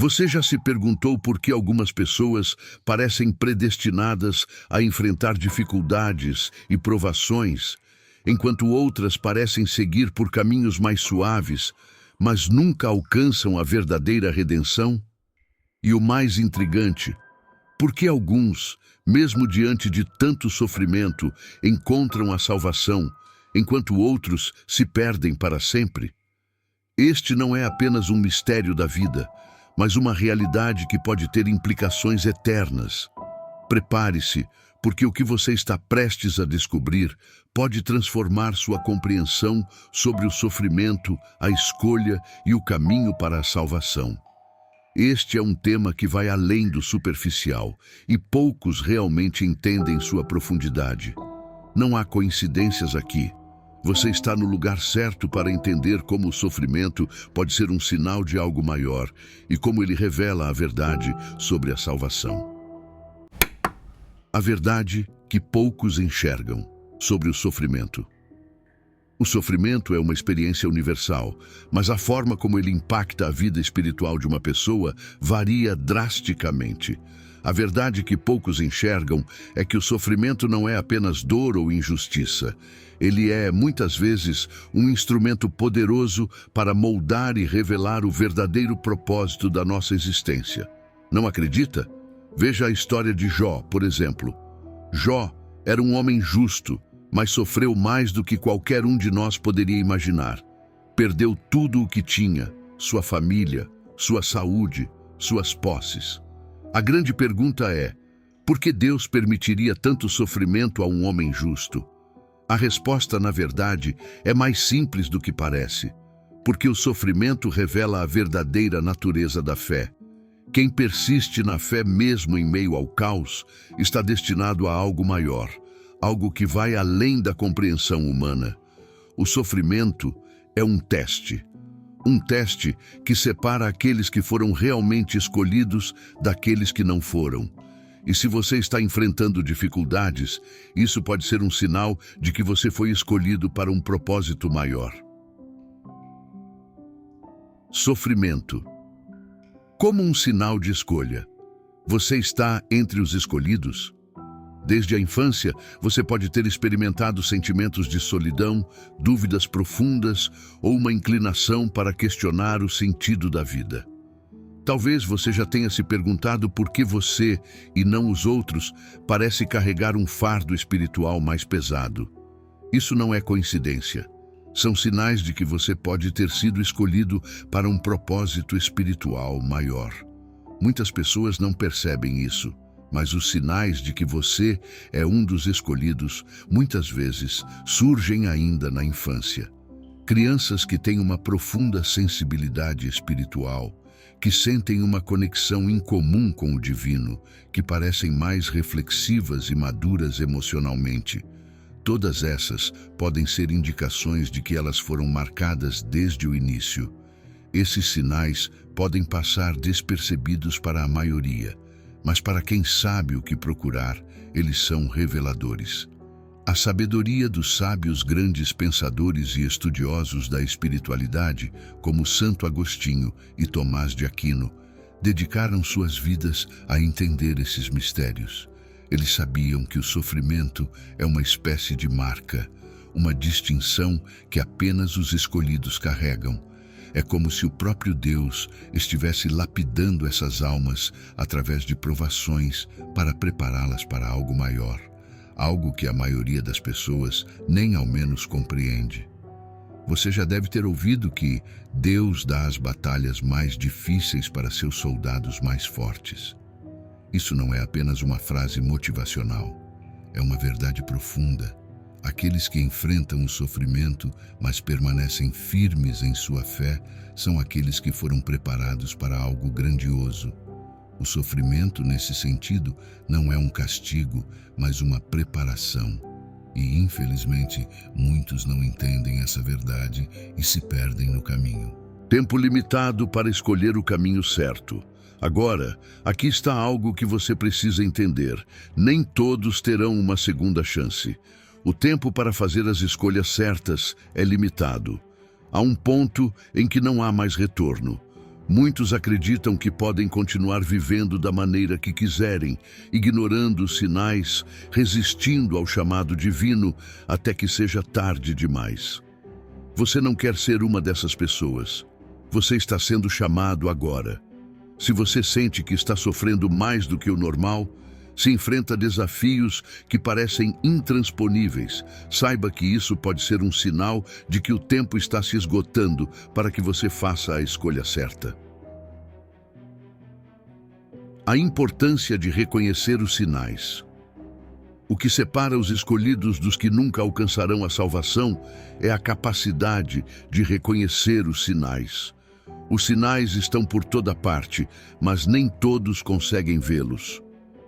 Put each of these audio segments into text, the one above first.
Você já se perguntou por que algumas pessoas parecem predestinadas a enfrentar dificuldades e provações, enquanto outras parecem seguir por caminhos mais suaves, mas nunca alcançam a verdadeira redenção? E o mais intrigante, por que alguns, mesmo diante de tanto sofrimento, encontram a salvação, enquanto outros se perdem para sempre? Este não é apenas um mistério da vida, mas uma realidade que pode ter implicações eternas. Prepare-se, porque o que você está prestes a descobrir pode transformar sua compreensão sobre o sofrimento, a escolha e o caminho para a salvação. Este é um tema que vai além do superficial, e poucos realmente entendem sua profundidade. Não há coincidências aqui. Você está no lugar certo para entender como o sofrimento pode ser um sinal de algo maior e como ele revela a verdade sobre a salvação. A verdade que poucos enxergam sobre o sofrimento. O sofrimento é uma experiência universal, mas a forma como ele impacta a vida espiritual de uma pessoa varia drasticamente. A verdade que poucos enxergam é que o sofrimento não é apenas dor ou injustiça. Ele é, muitas vezes, um instrumento poderoso para moldar e revelar o verdadeiro propósito da nossa existência. Não acredita? Veja a história de Jó, por exemplo. Jó era um homem justo, mas sofreu mais do que qualquer um de nós poderia imaginar. Perdeu tudo o que tinha, sua família, sua saúde, suas posses. A grande pergunta é, por que Deus permitiria tanto sofrimento a um homem justo? A resposta, na verdade, é mais simples do que parece, porque o sofrimento revela a verdadeira natureza da fé. Quem persiste na fé mesmo em meio ao caos está destinado a algo maior, algo que vai além da compreensão humana. O sofrimento é um teste que separa aqueles que foram realmente escolhidos daqueles que não foram. E se você está enfrentando dificuldades, isso pode ser um sinal de que você foi escolhido para um propósito maior. Sofrimento. Como um sinal de escolha. Você está entre os escolhidos? Desde a infância, você pode ter experimentado sentimentos de solidão, dúvidas profundas ou uma inclinação para questionar o sentido da vida. Talvez você já tenha se perguntado por que você, e não os outros, parece carregar um fardo espiritual mais pesado. Isso não é coincidência. São sinais de que você pode ter sido escolhido para um propósito espiritual maior. Muitas pessoas não percebem isso, mas os sinais de que você é um dos escolhidos, muitas vezes, surgem ainda na infância. Crianças que têm uma profunda sensibilidade espiritual, que sentem uma conexão incomum com o divino, que parecem mais reflexivas e maduras emocionalmente. Todas essas podem ser indicações de que elas foram marcadas desde o início. Esses sinais podem passar despercebidos para a maioria, mas para quem sabe o que procurar, eles são reveladores. A sabedoria dos sábios grandes pensadores e estudiosos da espiritualidade, como Santo Agostinho e Tomás de Aquino, dedicaram suas vidas a entender esses mistérios. Eles sabiam que o sofrimento é uma espécie de marca, uma distinção que apenas os escolhidos carregam. É como se o próprio Deus estivesse lapidando essas almas através de provações para prepará-las para algo maior, algo que a maioria das pessoas nem ao menos compreende. Você já deve ter ouvido que Deus dá as batalhas mais difíceis para seus soldados mais fortes. Isso não é apenas uma frase motivacional, é uma verdade profunda. Aqueles que enfrentam o sofrimento, mas permanecem firmes em sua fé, são aqueles que foram preparados para algo grandioso. O sofrimento, nesse sentido, não é um castigo, mas uma preparação. E, infelizmente, muitos não entendem essa verdade e se perdem no caminho. Tempo limitado para escolher o caminho certo. Agora, aqui está algo que você precisa entender. Nem todos terão uma segunda chance. O tempo para fazer as escolhas certas é limitado. Há um ponto em que não há mais retorno. Muitos acreditam que podem continuar vivendo da maneira que quiserem, ignorando os sinais, resistindo ao chamado divino até que seja tarde demais. Você não quer ser uma dessas pessoas. Você está sendo chamado agora. Se você sente que está sofrendo mais do que o normal, se enfrenta desafios que parecem intransponíveis, saiba que isso pode ser um sinal de que o tempo está se esgotando para que você faça a escolha certa. A importância de reconhecer os sinais. O que separa os escolhidos dos que nunca alcançarão a salvação é a capacidade de reconhecer os sinais. Os sinais estão por toda parte, mas nem todos conseguem vê-los.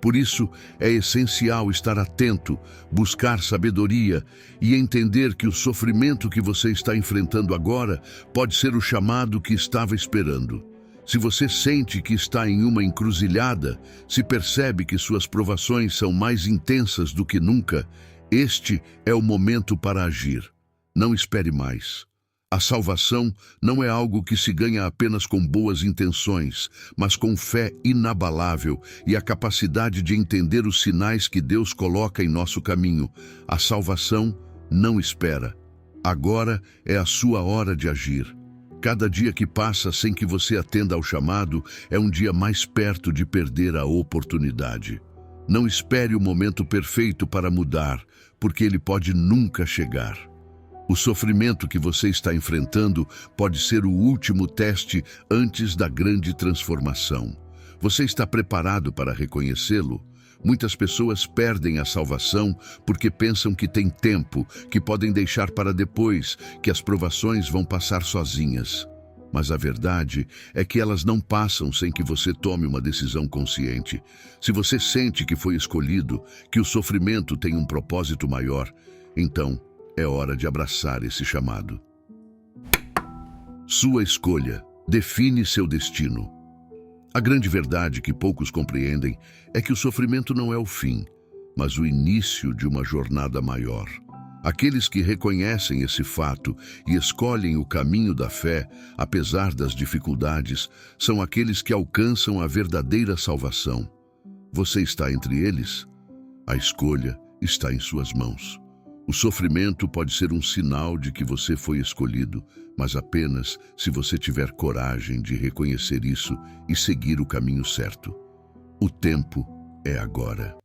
Por isso, é essencial estar atento, buscar sabedoria e entender que o sofrimento que você está enfrentando agora pode ser o chamado que estava esperando. Se você sente que está em uma encruzilhada, se percebe que suas provações são mais intensas do que nunca, este é o momento para agir. Não espere mais. A salvação não é algo que se ganha apenas com boas intenções, mas com fé inabalável e a capacidade de entender os sinais que Deus coloca em nosso caminho. A salvação não espera. Agora é a sua hora de agir. Cada dia que passa sem que você atenda ao chamado é um dia mais perto de perder a oportunidade. Não espere o momento perfeito para mudar, porque ele pode nunca chegar. O sofrimento que você está enfrentando pode ser o último teste antes da grande transformação. Você está preparado para reconhecê-lo? Muitas pessoas perdem a salvação porque pensam que têm tempo, que podem deixar para depois, que as provações vão passar sozinhas. Mas a verdade é que elas não passam sem que você tome uma decisão consciente. Se você sente que foi escolhido, que o sofrimento tem um propósito maior, então é hora de abraçar esse chamado. Sua escolha define seu destino. A grande verdade que poucos compreendem é que o sofrimento não é o fim, mas o início de uma jornada maior. Aqueles que reconhecem esse fato e escolhem o caminho da fé, apesar das dificuldades, são aqueles que alcançam a verdadeira salvação. Você está entre eles? A escolha está em suas mãos. O sofrimento pode ser um sinal de que você foi escolhido, mas apenas se você tiver coragem de reconhecer isso e seguir o caminho certo. O tempo é agora.